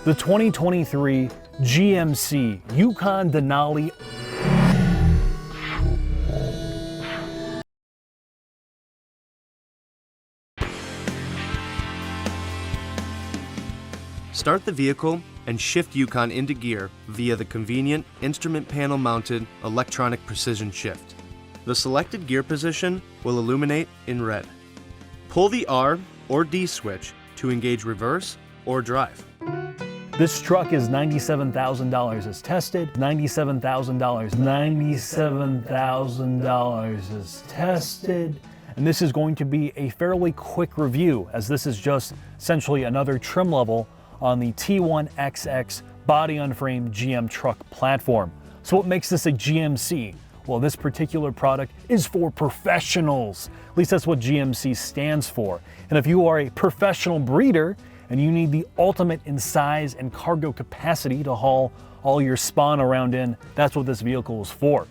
the 2023 GMC Yukon Denali. Start the vehicle and shift Yukon into gear via the convenient instrument panel mounted electronic precision shift. The selected gear position will illuminate in red. Pull the R or D switch to engage reverse or drive. This truck is $97,000 as tested, $97,000 as tested. And this is going to be a fairly quick review, as this is just essentially another trim level on the T1XX body-on-frame GM truck platform. So what makes this a GMC? Well, this particular product is for professionals. At least that's what GMC stands for. And if you are a professional breeder and you need the ultimate in size and cargo capacity to haul all your spawn around in, that's what this vehicle is for.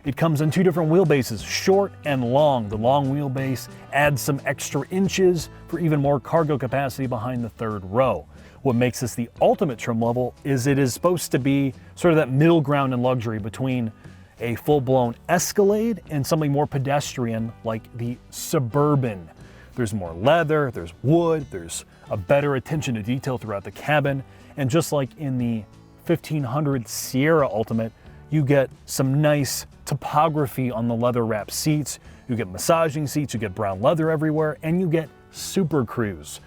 It comes in two different wheelbases, short and long. The long wheelbase adds some extra inches for even more cargo capacity behind the third row. What makes this the ultimate trim level is it is supposed to be sort of that middle ground in luxury between a full-blown Escalade and something more pedestrian like the Suburban. There's more leather, there's wood, there's a better attention to detail throughout the cabin, and just like in the 1500 Sierra Ultimate, you get some nice topography on the leather-wrapped seats, you get massaging seats, you get brown leather everywhere, and you get Super Cruise,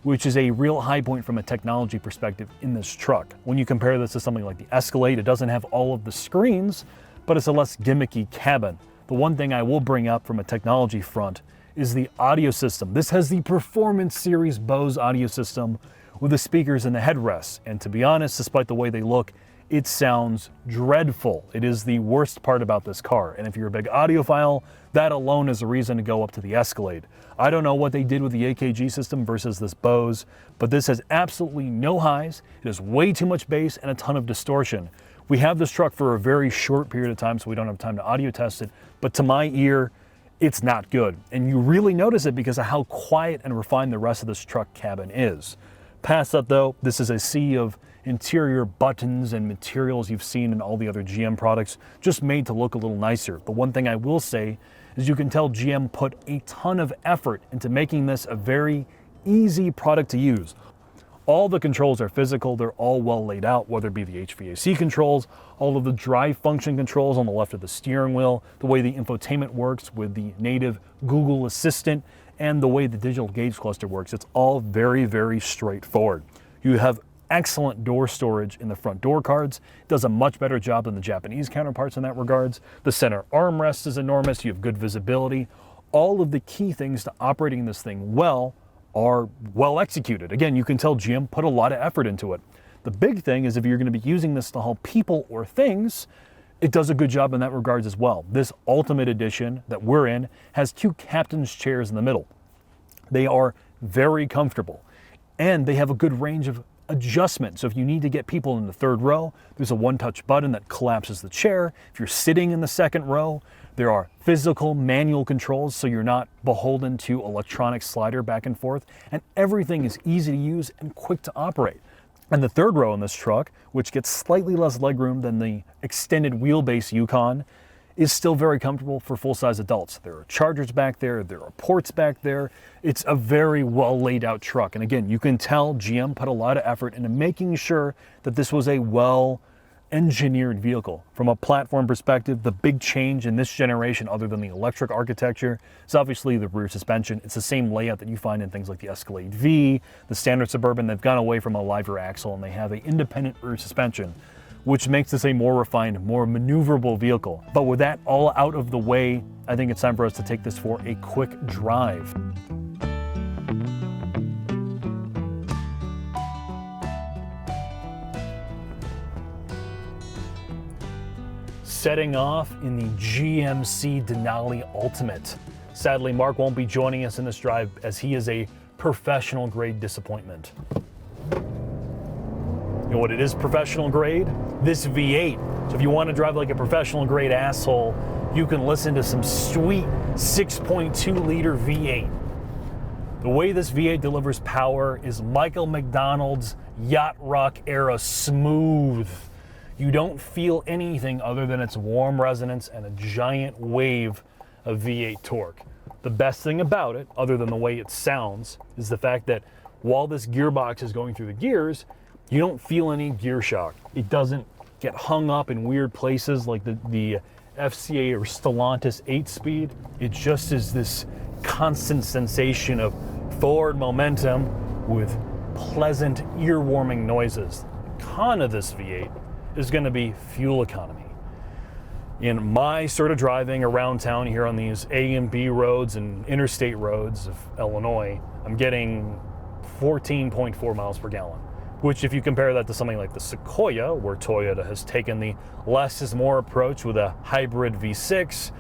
which is a real high point from a technology perspective in this truck. When you compare this to something like the Escalade, it doesn't have all of the screens, but it's a less gimmicky cabin. The one thing I will bring up from a technology front is the audio system. This has the Performance Series Bose audio system with the speakers in the headrests. And to be honest, despite the way they look, it sounds dreadful. It is the worst part about this car. And if you're a big audiophile, that alone is a reason to go up to the Escalade. I don't know what they did with the AKG system versus this Bose, but this has absolutely no highs. It has way too much bass and a ton of distortion. We have this truck for a very short period of time, so we don't have time to audio test it, but to my ear, it's not good. And you really notice it because of how quiet and refined the rest of this truck cabin is. Past that though, this is a sea of interior buttons and materials you've seen in all the other GM products, just made to look a little nicer. The one thing I will say is you can tell GM put a ton of effort into making this a very easy product to use. All the controls are physical, they're all well laid out, whether it be the HVAC controls, all of the drive function controls on the left of the steering wheel, the way the infotainment works with the native Google Assistant, and the way the digital gauge cluster works. It's all very, very straightforward. You have excellent door storage in the front door cards. It does a much better job than the Japanese counterparts in that regards. The center armrest is enormous, you have good visibility. All of the key things to operating this thing well are well executed. Again, you can tell GM put a lot of effort into it. The big thing is if you're going to be using this to haul people or things, it does a good job in that regards as well. This Ultimate Edition that we're in has two captain's chairs in the middle. They are very comfortable and they have a good range of adjustment. So if you need to get people in the third row, there's a one-touch button that collapses the chair. If you're sitting in the second row, there are physical manual controls, so you're not beholden to electronic slider back and forth, and everything is easy to use and quick to operate. And the third row in this truck, which gets slightly less legroom than the extended wheelbase Yukon, is still very comfortable for full-size adults. There are chargers back there, there are ports back there. It's a very well laid out truck. And again, you can tell GM put a lot of effort into making sure that this was a well engineered vehicle. From a platform perspective, the big change in this generation, other than the electric architecture, is obviously the rear suspension. It's the same layout that you find in things like the Escalade V, the standard Suburban. They've gone away from a live rear axle and they have an independent rear suspension, which makes this a more refined, more maneuverable vehicle. But with that all out of the way, I think it's time for us to take this for a quick drive. Setting off in the GMC Denali Ultimate. Sadly, Mark won't be joining us in this drive as he is a professional grade disappointment. You know what it is professional grade? This V8. So if you want to drive like a professional grade asshole, you can listen to some sweet 6.2 liter V8. The way this V8 delivers power is Michael McDonald's yacht rock era smooth. You don't feel anything other than its warm resonance and a giant wave of V8 torque. The best thing about it, other than the way it sounds, is the fact that while this gearbox is going through the gears, you don't feel any gear shock. It doesn't get hung up in weird places like the FCA or Stellantis 8-speed. It just is this constant sensation of forward momentum with pleasant ear-warming noises. The con of this V8 is going to be fuel economy. In my sort of driving around town here on these A and B roads and interstate roads of Illinois, I'm getting 14.4 miles per gallon, which if you compare that to something like the Sequoia, where Toyota has taken the less is more approach with a hybrid V6,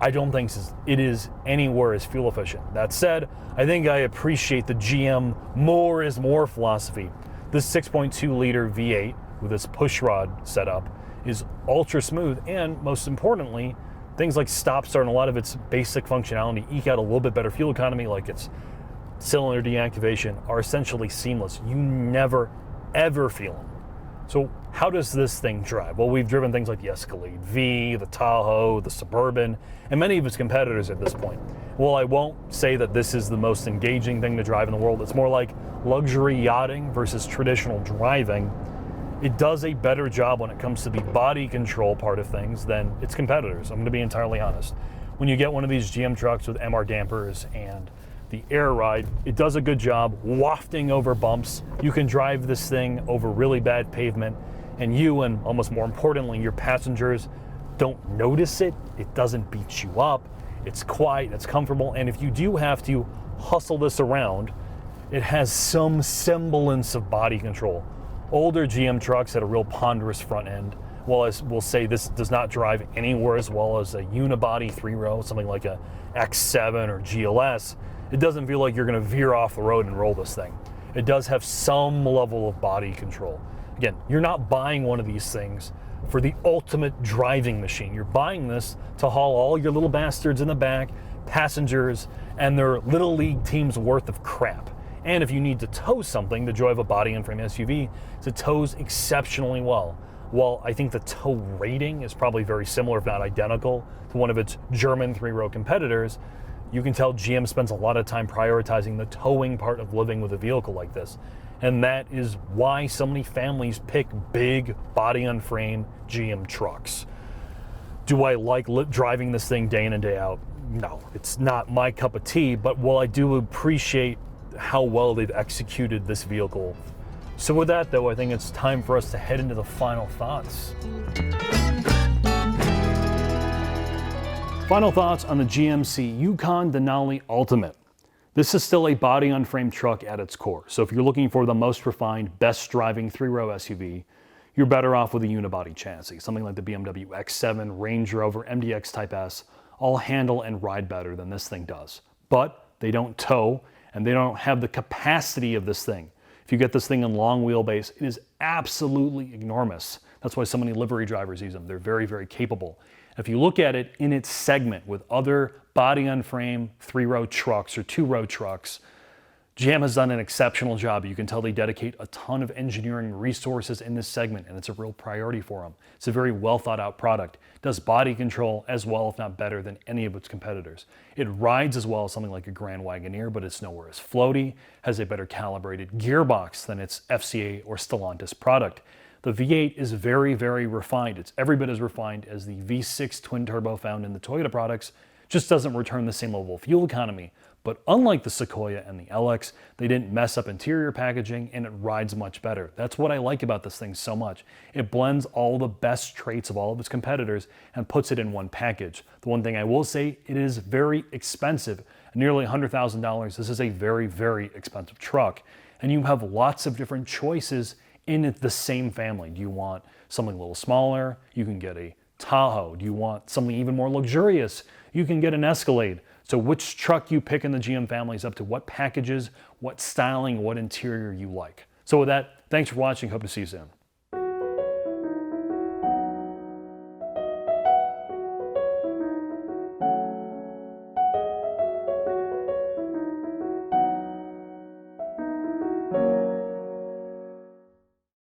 I don't think it is anywhere as fuel efficient. That said, I think I appreciate the GM more is more philosophy. This 6.2 liter V8 with its pushrod setup is ultra smooth, and most importantly, things like stop start and a lot of its basic functionality eke out a little bit better fuel economy, like its cylinder deactivation, are essentially seamless. You never ever feel them. So how does this thing drive? Well, we've driven things like the Escalade V, the Tahoe, the Suburban, and many of its competitors at this point. Well, I won't say that this is the most engaging thing to drive in the world. It's more like luxury yachting versus traditional driving. It does a better job when it comes to the body control part of things than its competitors. I'm going to be entirely honest. When you get one of these GM trucks with MR dampers and the air ride, it does a good job wafting over bumps. You can drive this thing over really bad pavement, and you, and almost more importantly, your passengers, don't notice it. It doesn't beat you up. It's quiet, it's comfortable, and if you do have to hustle this around, it has some semblance of body control. Older GM trucks had a real ponderous front end. Well, as we'll say, this does not drive anywhere as well as a unibody 3-row, something like a X7 or GLS. It doesn't feel like you're going to veer off the road and roll this thing. It does have some level of body control. Again, you're not buying one of these things for the ultimate driving machine. You're buying this to haul all your little bastards in the back, passengers, and their little league team's worth of crap. And if you need to tow something, the joy of a body and frame SUV is it tows exceptionally well. While I think the tow rating is probably very similar, if not identical, to one of its German 3-row competitors, you can tell GM spends a lot of time prioritizing the towing part of living with a vehicle like this. And that is why so many families pick big body on frame GM trucks. Do I like driving this thing day in and day out? No, it's not my cup of tea, but while I do appreciate how well they've executed this vehicle. So with that though, I think it's time for us to head into the final thoughts. Final thoughts on the GMC Yukon Denali Ultimate. This is still a body-on-frame truck at its core, so if you're looking for the most refined, best-driving 3-row SUV, you're better off with a unibody chassis. Something like the BMW X7, Range Rover, MDX Type S, all handle and ride better than this thing does. But they don't tow, and they don't have the capacity of this thing. If you get this thing in long wheelbase, it is absolutely enormous. That's why so many livery drivers use them. They're very, very capable. If you look at it in its segment with other body-on-frame 3-row trucks or 2-row trucks, GM has done an exceptional job. You can tell they dedicate a ton of engineering resources in this segment, and it's a real priority for them. It's a very well thought out product. It does body control as well, if not better, than any of its competitors. It rides as well as something like a Grand Wagoneer, but it's nowhere as floaty, has a better calibrated gearbox than its FCA or Stellantis product. The V8 is very, very refined. It's every bit as refined as the V6 twin turbo found in the Toyota products, just doesn't return the same level of fuel economy. But unlike the Sequoia and the LX, they didn't mess up interior packaging, and it rides much better. That's what I like about this thing so much. It blends all the best traits of all of its competitors and puts it in one package. The one thing I will say, it is very expensive. At nearly $100,000, this is a very, very expensive truck. And you have lots of different choices in the same family. Do you want something a little smaller? You can get a Tahoe. Do you want something even more luxurious? You can get an Escalade. So which truck you pick in the GM family is up to what packages, what styling, what interior you like. So with that, thanks for watching. Hope to see you soon.